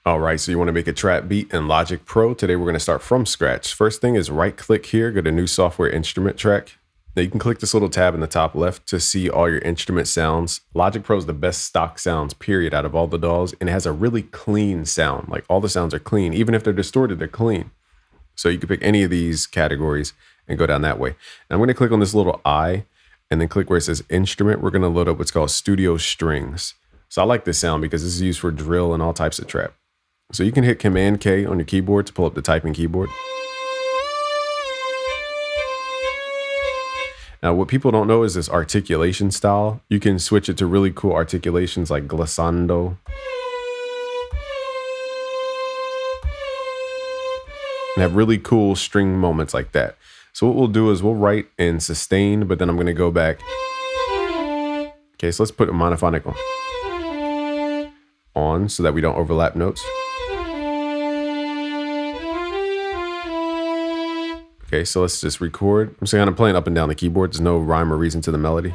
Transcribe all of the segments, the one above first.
All right, so you want to make a trap beat in Logic Pro. Today we're going to start from scratch. First thing is right click here, go to new software instrument track. Now you can click this little tab in the top left to see all your instrument sounds. Logic Pro is the best stock sounds period out of all the DAWs, and it has a really clean sound. Like all the sounds are clean. Even if they're distorted, they're clean. So you can pick any of these categories and go down that way. Now I'm going to click on this little eye and then click where it says instrument. We're going to load up what's called Studio Strings. So I like this sound because this is used for drill and all types of trap. So you can hit Command K on your keyboard to pull up the typing keyboard. Now, what people don't know is this articulation style. You can switch it to really cool articulations like glissando. And have really cool string moments like that. So what we'll do is we'll write in sustain, but then I'm going to go back. Okay, so let's put a monophonic on so that we don't overlap notes. Okay, so let's just record. I'm just kind of playing up and down the keyboard. There's no rhyme or reason to the melody.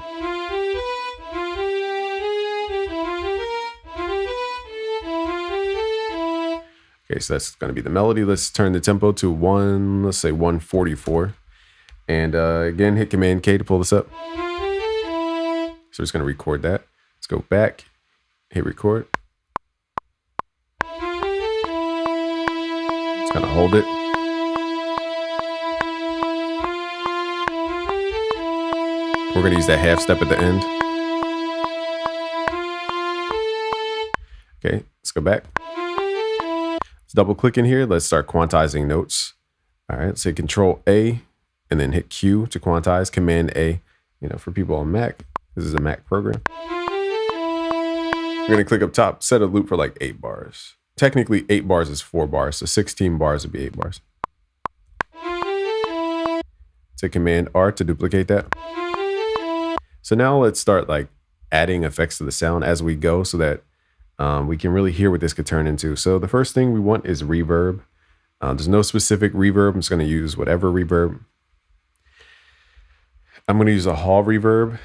Okay, so that's going to be the melody. Let's turn the tempo to let's say 144. And again, hit Command K to pull this up. So we're just going to record that. Let's go back, hit record. Just kind of hold it. We're going to use that half step at the end. Okay, let's go back. Let's double click in here. Let's start quantizing notes. All right, let's hit Control A and then hit Q to quantize. Command A, for people on Mac. This is a Mac program. We're going to click up top, set a loop for like 8 bars. Technically, 8 bars is 4 bars, so 16 bars would be 8 bars. Take Command R to duplicate that. So now let's start like adding effects to the sound as we go so that we can really hear what this could turn into. So the first thing we want is reverb. There's no specific reverb. I'm just going to use whatever reverb. I'm going to use a hall reverb.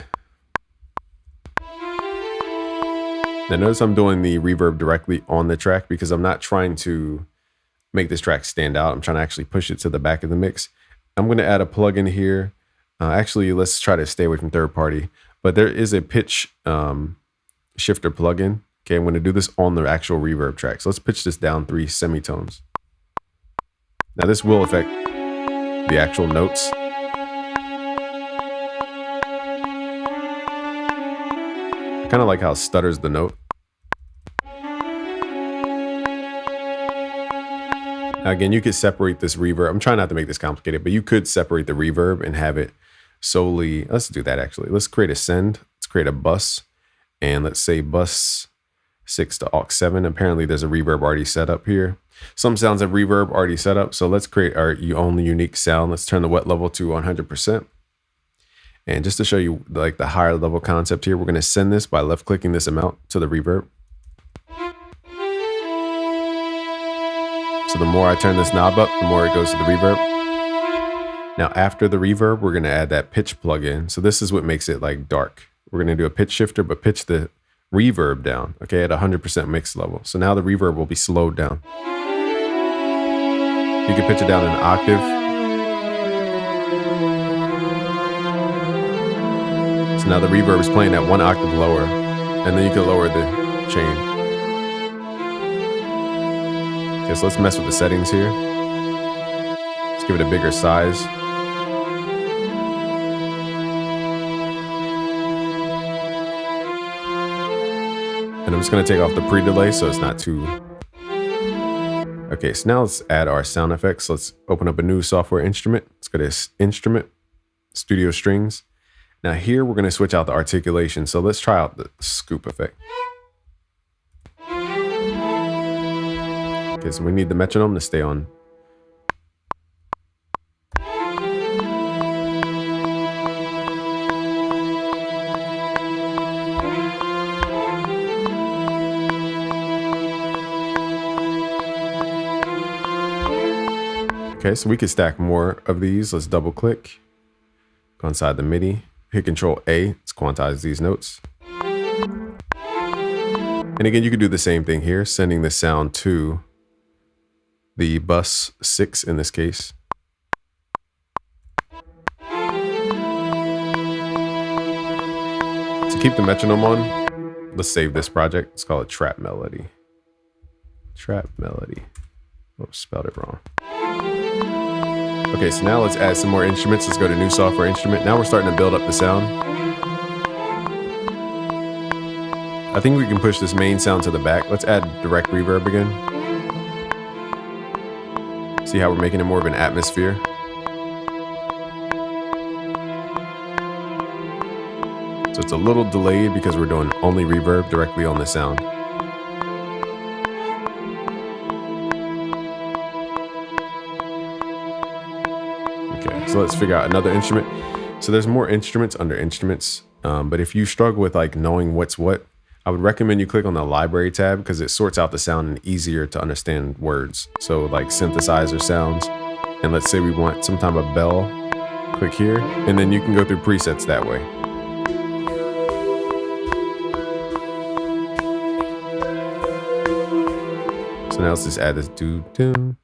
Now notice I'm doing the reverb directly on the track because I'm not trying to make this track stand out. I'm trying to actually push it to the back of the mix. I'm going to add a plugin here. Actually, let's try to stay away from third party, but there is a pitch shifter plugin. Okay, I'm going to do this on the actual reverb track. So let's pitch this down 3 semitones. Now this will affect the actual notes. I kind of like how it stutters the note. Now again, you could separate this reverb. I'm trying not to make this complicated, but you could separate the reverb and have it solely. Let's do that actually. Let's create a send. Let's create a bus. And let's say bus 6 to aux 7. Apparently there's a reverb already set up here. Some sounds have reverb already set up. So let's create our only unique sound. Let's turn the wet level to 100%. And just to show you like the higher level concept here, we're going to send this by left clicking this amount to the reverb. So the more I turn this knob up, the more it goes to the reverb. Now after the reverb, we're going to add that pitch plugin. So this is what makes it like dark. We're going to do a pitch shifter, but pitch the reverb down, okay, at 100% mix level. So now the reverb will be slowed down. You can pitch it down an octave. So now the reverb is playing at 1 octave lower, and then you can lower the chain. Okay, so let's mess with the settings here. Let's give it a bigger size. And I'm just going to take off the pre-delay so it's not too... Okay, so now let's add our sound effects. Let's open up a new software instrument. Let's go to Instrument, Studio Strings. Now here we're going to switch out the articulation. So let's try out the scoop effect. Okay, so we need the metronome to stay on. Okay, so we could stack more of these. Let's double click, go inside the MIDI, hit Control A, let's quantize these notes. And again, you could do the same thing here, sending the sound to the bus 6 in this case. To keep the metronome on, let's save this project. Let's call it Trap Melody. Trap Melody. Oh, spelled it wrong. Okay, so now let's add some more instruments. Let's go to new software instrument. Now we're starting to build up the sound. I think we can push this main sound to the back. Let's add direct reverb again. See how we're making it more of an atmosphere. So it's a little delayed because we're doing only reverb directly on the sound. Okay, so let's figure out another instrument. So there's more instruments under instruments, but if you struggle with like knowing what's what, I would recommend you click on the library tab because it sorts out the sound and easier to understand words. So like synthesizer sounds, and let's say we want some type of bell, click here, and then you can go through presets that way. So now let's just add this doo-doo.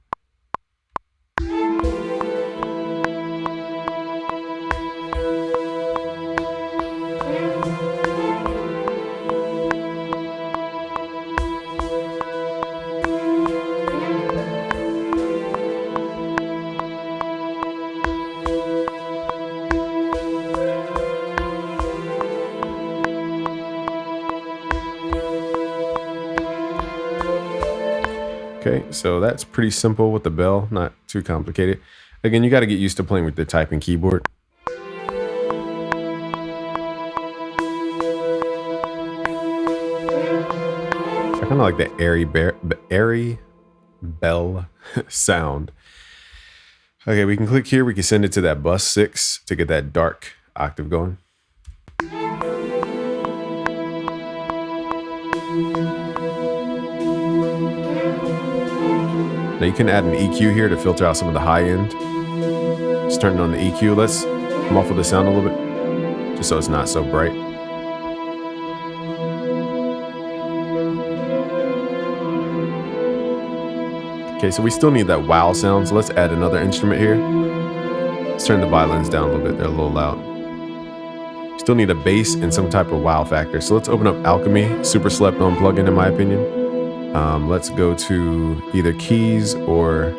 Okay, so that's pretty simple with the bell, not too complicated. Again, you got to get used to playing with the typing keyboard. I kind of like the airy bell sound. Okay, we can click here. We can send it to that bus 6 to get that dark octave going. Now you can add an EQ here to filter out some of the high end. Just turn it on the EQ. Let's muffle the sound a little bit, just so it's not so bright. Okay, so we still need that wow sound, so let's add another instrument here. Let's turn the violins down a little bit, they're a little loud. Still need a bass and some type of wow factor. So let's open up Alchemy, super slept on plugin in my opinion. Let's go to either keys or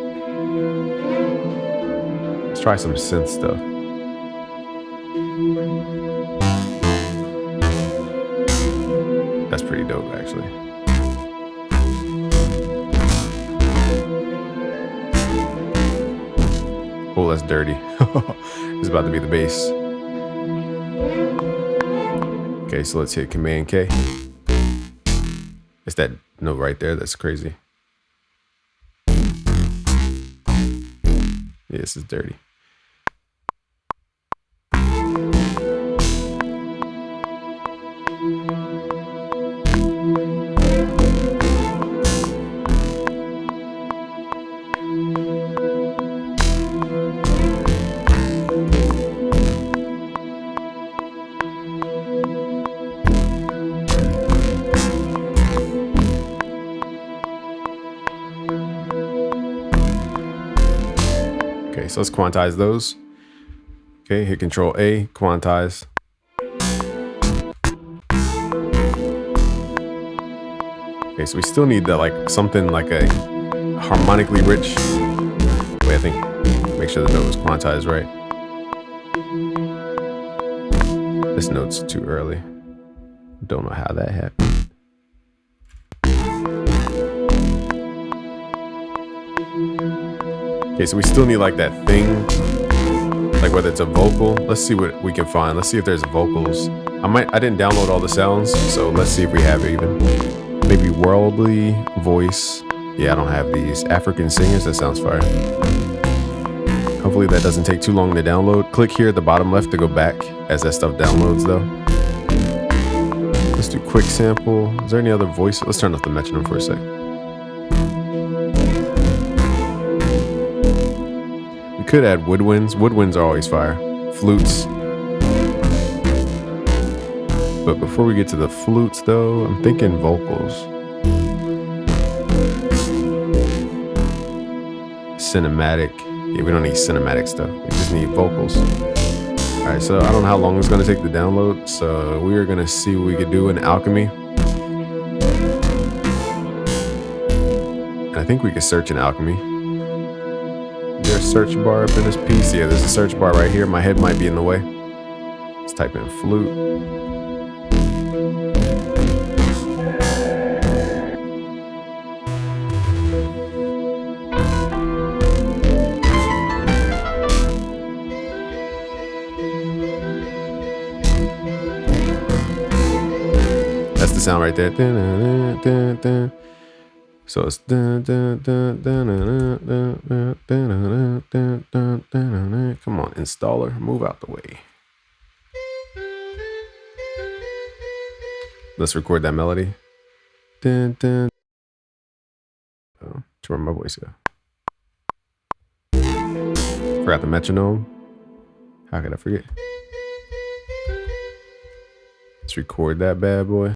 let's try some synth stuff. That's pretty dope, actually. Oh, that's dirty. It's about to be the bass. Okay, so let's hit Command K. It's that note right there. That's crazy. Yeah, this is dirty. Okay, so let's quantize those. Okay, hit Control A, quantize. Okay, so we still need that, like something like a harmonically rich. Wait, I think make sure the note was quantized right. This note's too early. Don't know how that happened. Okay, so we still need like that thing, like whether it's a vocal. Let's see what we can find. Let's see if there's vocals. I didn't download all the sounds, so let's see if we have it even. Maybe worldly voice. Yeah, I don't have these. African singers, that sounds fire. Hopefully that doesn't take too long to download. Click here at the bottom left to go back as that stuff downloads though. Let's do quick sample. Is there any other voice? Let's turn off the metronome for a sec. Could add woodwinds. Woodwinds are always fire. Flutes. But before we get to the flutes though, I'm thinking vocals. Cinematic. Yeah, we don't need cinematic stuff. We just need vocals. All right, so I don't know how long it's gonna take to download. So we are gonna see what we could do in Alchemy. And I think we could search in Alchemy. Is there a search bar up in this piece? Yeah, there's a search bar right here. My head might be in the way. Let's type in flute. That's the sound right there. So it's come on, installer, move out the way. Let's record that melody. Oh, to where my voice go. Forgot the metronome. How could I forget? Let's record that bad boy.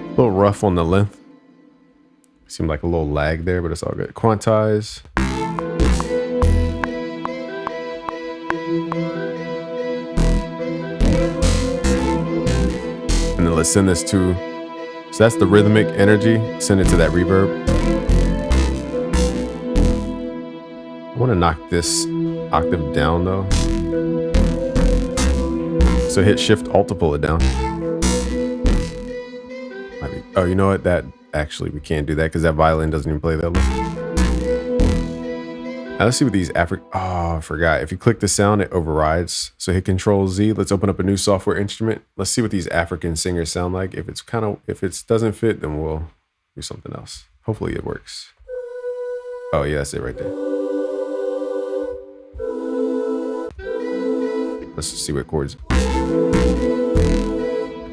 A little rough on the length. Seemed like a little lag there, but it's all good. Quantize. And then let's send this to, so that's the rhythmic energy. Send it to that reverb. I want to knock this octave down though. So hit Shift Alt to pull it down. Oh, you know what? That actually we can't do that because that violin doesn't even play that low. Now let's see what these oh, I forgot. If you click the sound, it overrides. So hit Control Z. Let's open up a new software instrument. Let's see what these African singers sound like. If it doesn't fit, then we'll do something else. Hopefully it works. Oh yeah, that's it right there. Let's just see what chords. Okay,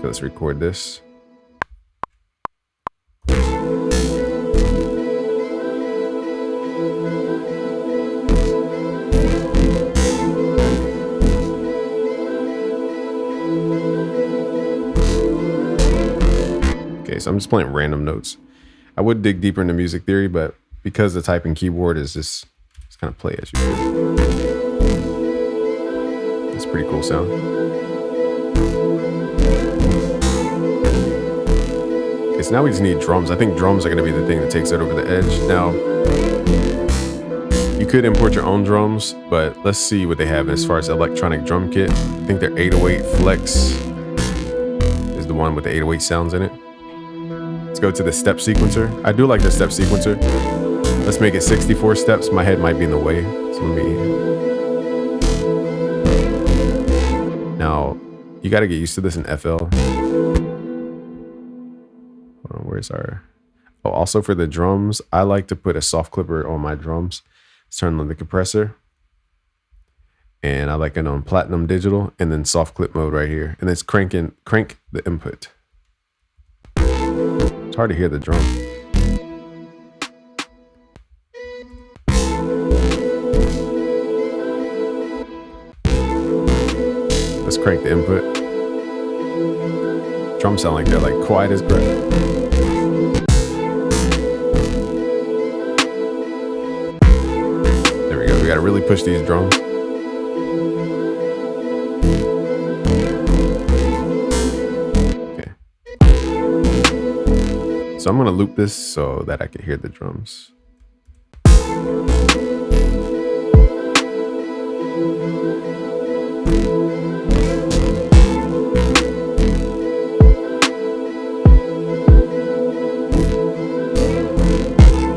let's record this. So I'm just playing random notes. I would dig deeper into music theory, but because the typing keyboard is just kind of play as you go. It's a pretty cool sound. Okay, so now we just need drums. I think drums are going to be the thing that takes it over the edge. Now, you could import your own drums, but let's see what they have as far as electronic drum kit. I think their 808 Flex is the one with the 808 sounds in it. Let's go to the step sequencer. I do like the step sequencer. Let's make it 64 steps. My head might be in the way. So let me... Now, you got to get used to this in FL. Hold on, where's our... Oh, also for the drums, I like to put a soft clipper on my drums. Let's turn on the compressor. And I like it on platinum digital and then soft clip mode right here. And it's crank the input. It's hard to hear the drum. Let's crank the input. Drums sound like they're like quiet as crap. There we go. We gotta really push these drums. So I'm going to loop this so that I can hear the drums.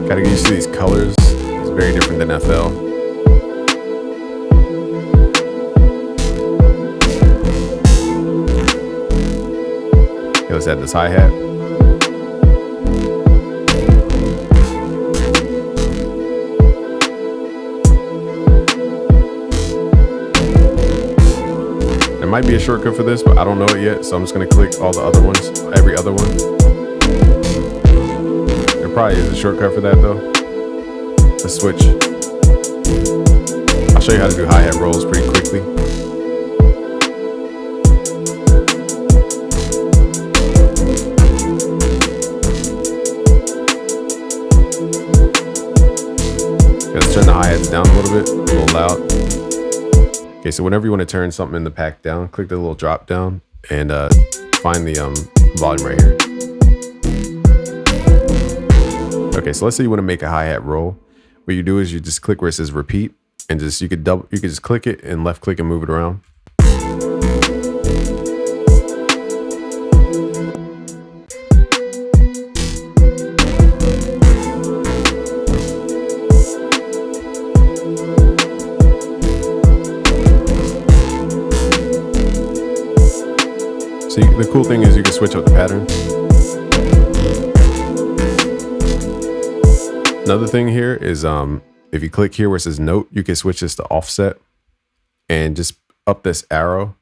Gotta get used to these colors. It's very different than FL. Okay, let's add this hi-hat. might be a shortcut for this, but I don't know it yet. So I'm just gonna click all the other ones, every other one. There probably is a shortcut for that though. Let's switch. I'll show you how to do hi-hat rolls pretty quickly. Gotta turn the hi-hats down a little bit, a little loud. Okay, so whenever you want to turn something in the pack down, click the little drop down and find the volume right here. Okay, so let's say you want to make a hi-hat roll. What you do is you just click where it says repeat, and you could just click it and left click and move it around. So the cool thing is you can switch up the pattern. Another thing here is if you click here where it says note, you can switch this to offset and just up this arrow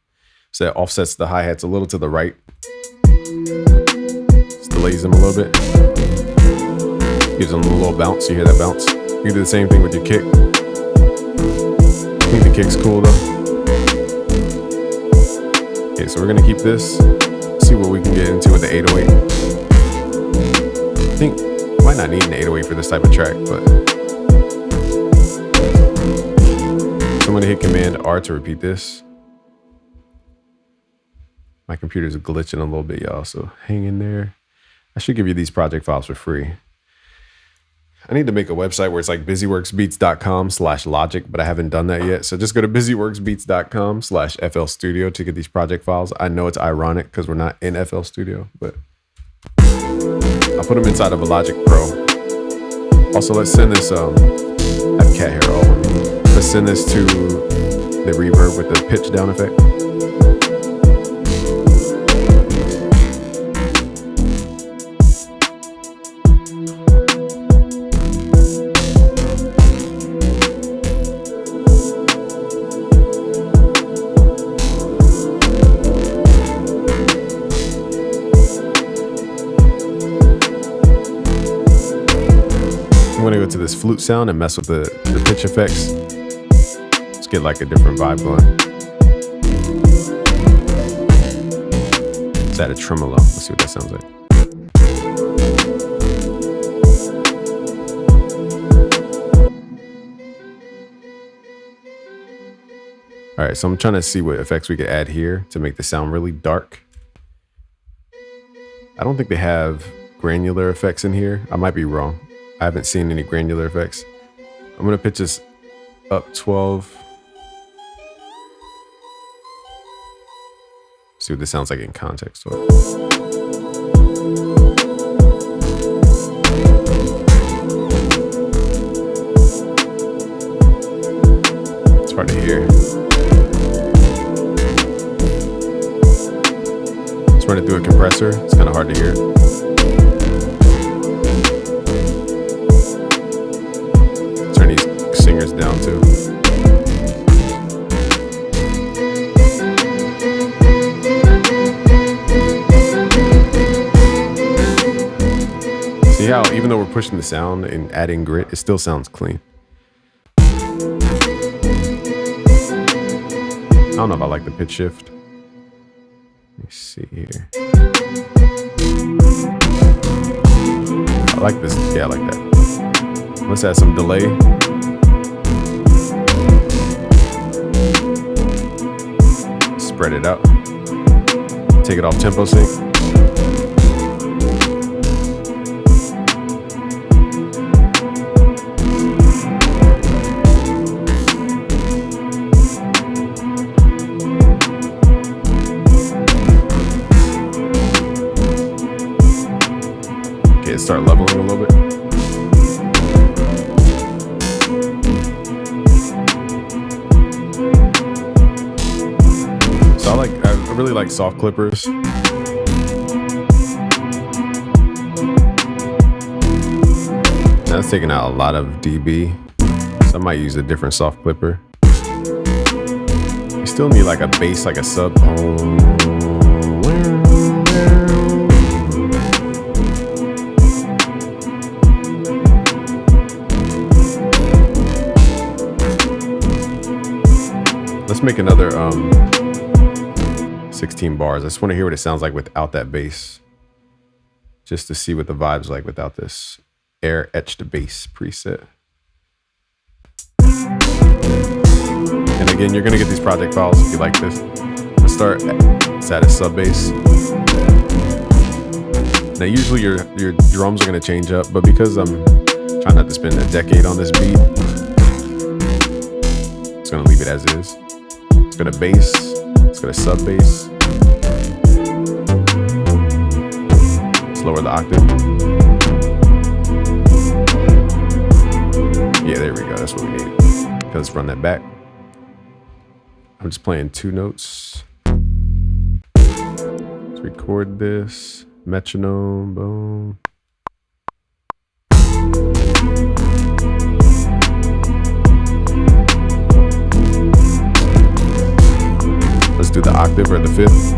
so that offsets the hi-hats a little to the right. Just delays them a little bit. Gives them a little bounce. You hear that bounce? You do the same thing with your kick. I think the kick's cool though. Okay, so we're gonna keep this. See what we can get into with the 808. I think might not need an 808 for this type of track, but so I'm gonna hit Command R to repeat this. My computer's glitching a little bit, y'all, so hang in there. I should give you these project files for free. I need to make a website where it's like busyworksbeats.com/logic, but I haven't done that yet. So just go to busyworksbeats.com/FL Studio to get these project files. I know it's ironic because we're not in FL Studio, but I'll put them inside of a Logic Pro. Also, let's send this, I have cat hair all over me. Let's send this to the reverb with the pitch down effect. I'm gonna go to this flute sound and mess with the pitch effects. Let's get like a different vibe going. Let's add a tremolo. Let's see what that sounds like. All right, so I'm trying to see what effects we could add here to make the sound really dark. I don't think they have granular effects in here. I might be wrong. I haven't seen any granular effects. I'm gonna pitch this up 12. See what this sounds like in context. It's hard to hear. Let's run it through a compressor. It's kind of hard to hear it. Singers down too. See how even though we're pushing the sound and adding grit, it still sounds clean. I don't know if I like the pitch shift. Let me see here. I like this. Yeah, I like that. Let's add some delay. Spread it out. Take it off tempo sync. Okay, start leveling a little bit. I really like soft clippers. That's taking out a lot of dB, so I might use a different soft clipper. You still need like a bass, like a sub. Let's make another 16 bars. I just want to hear what it sounds like without that bass, just to see what the vibe's like without this air etched bass preset. And again, you're gonna get these project files if you like this. Let's start. Let's add a sub bass. Now, usually your drums are gonna change up, but because I'm trying not to spend a decade on this beat, it's gonna leave it as is. It's got a bass. It's got a sub bass. Let's lower the octave. Yeah, there we go. That's what we need. Okay, let's run that back. I'm just playing 2 notes. Let's record this. Metronome, boom. Let's do the octave or the 5th.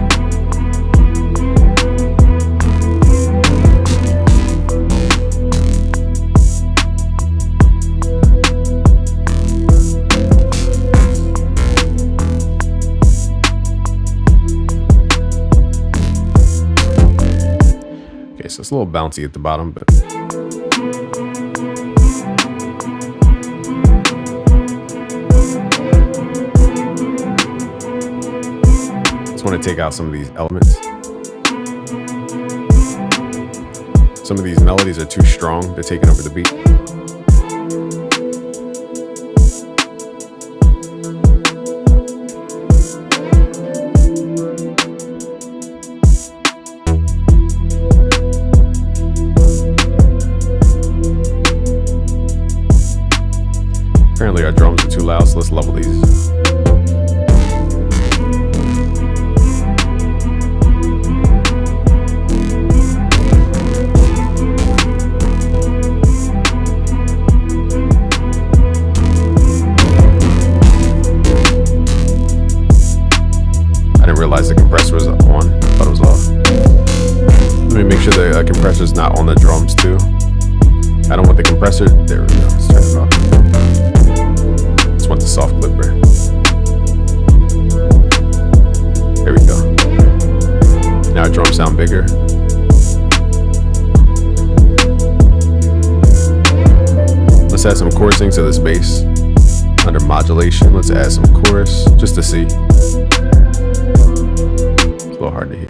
So it's a little bouncy at the bottom, but just want to take out some of these elements. Some of these melodies are too strong. They're taking over the beat. Apparently our drums are too loud, so let's level these. I didn't realize the compressor was on. Thought it was off. Let me make sure the compressor's not on the drums too. I don't want the compressor. There we go. Let's turn it off. Just want the soft clipper. There we go. Now our drums sound bigger. Let's add some chorusing to this bass. Under modulation, let's add some chorus just to see. It's a little hard to hear.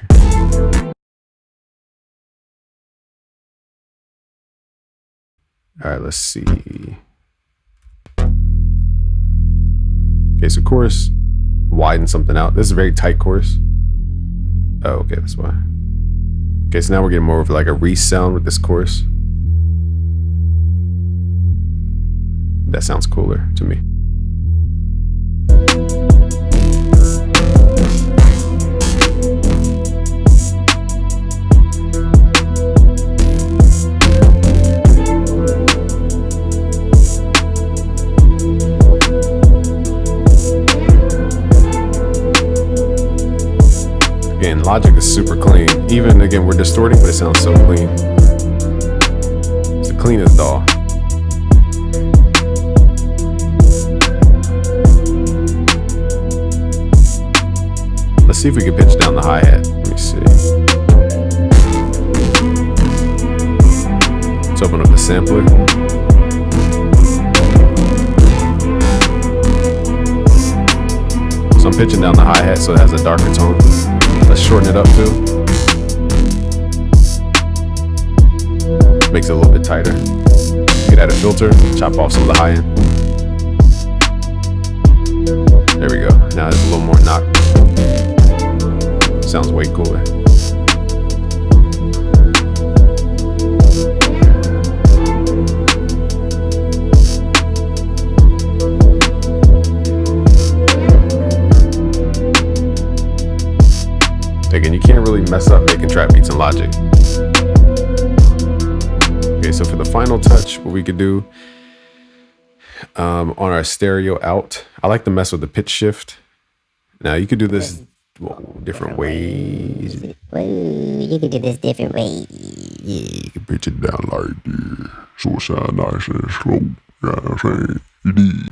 All right, let's see. Okay, so chorus, widen something out. This is a very tight chorus. Oh, okay, that's why. Okay, so now we're getting more of like a resound with this chorus. That sounds cooler to me. Again, Logic is super clean. Even again, we're distorting, but it sounds so clean. It's the cleanest DAW. Let's see if we can pitch down the hi-hat. Let me see. Let's open up the sampler. So I'm pitching down the hi-hat so it has a darker tone. Let's shorten it up too. Makes it a little bit tighter. You could add a filter, chop off some of the high end. There we go. Now it's a little more knock. Sounds way cooler. Again, you can't really mess up making trap beats in Logic. Okay, so for the final touch, what we could do on our stereo out, I like to mess with the pitch shift Now you could do this different ways. Whoa, you can do this different ways. Yeah, you can pitch it down like this. So it sound nice and slow. You know what I'm saying? You did.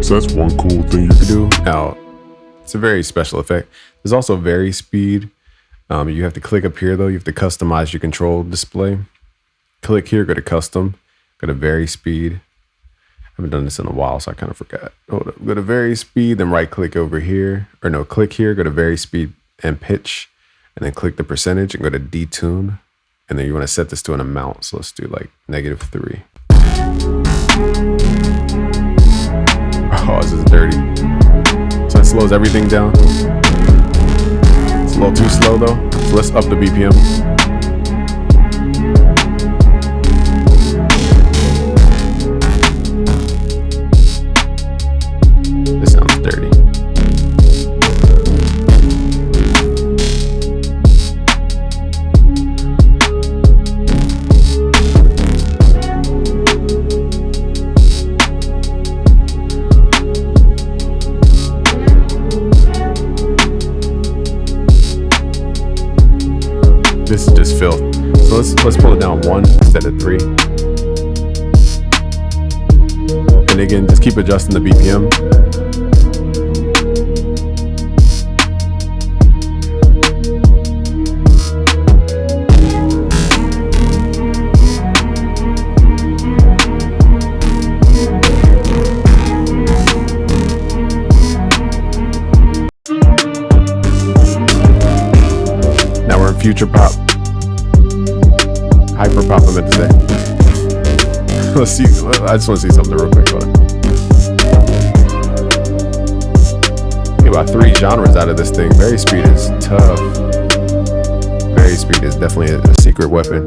So that's one cool thing you can do. Now, it's a very special effect. There's also vary speed. You have to click up here though. You have to customize your control display. Click here, go to custom, go to vary speed. I haven't done this in a while, so I kind of forgot. Hold up, go to vary speed, then right click over here, or no, click here, go to vary speed and pitch, and then click the percentage and go to detune. And then you want to set this to an amount. So let's do like -3. Oh, this is dirty. So it slows everything down. It's a little too slow though. So let's up the BPM. This sounds dirty. This is just filth. So let's pull it down 1 instead of 3. And again, just keep adjusting the BPM. Now we're in future pop. Hyper pop, I meant to say. Let's see. I just want to see something real quick. Hold on. Get about 3 genres out of this thing. Vary speed is tough. Vary speed is definitely a secret weapon.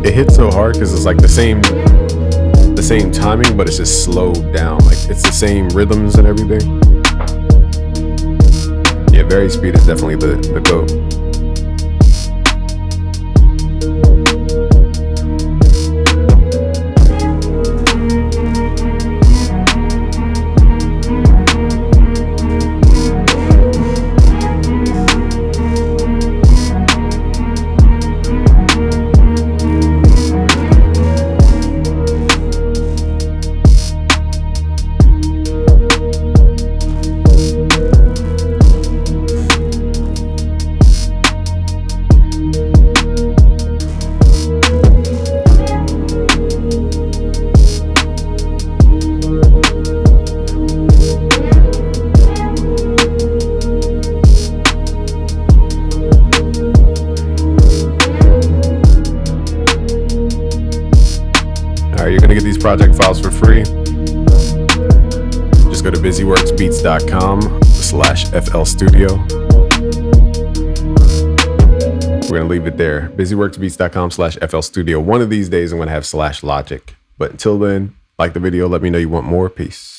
It hits so hard because it's like the same timing, but it's just slowed down. Like it's the same rhythms and everything. Yeah, vary speed is definitely the GOAT. You're going to get these project files for free. Just go to busyworksbeats.com/FL Studio. We're going to leave it there. busyworksbeats.com/FL Studio. One of these days, I'm going to have /Logic. But until then, like the video, let me know you want more. Peace.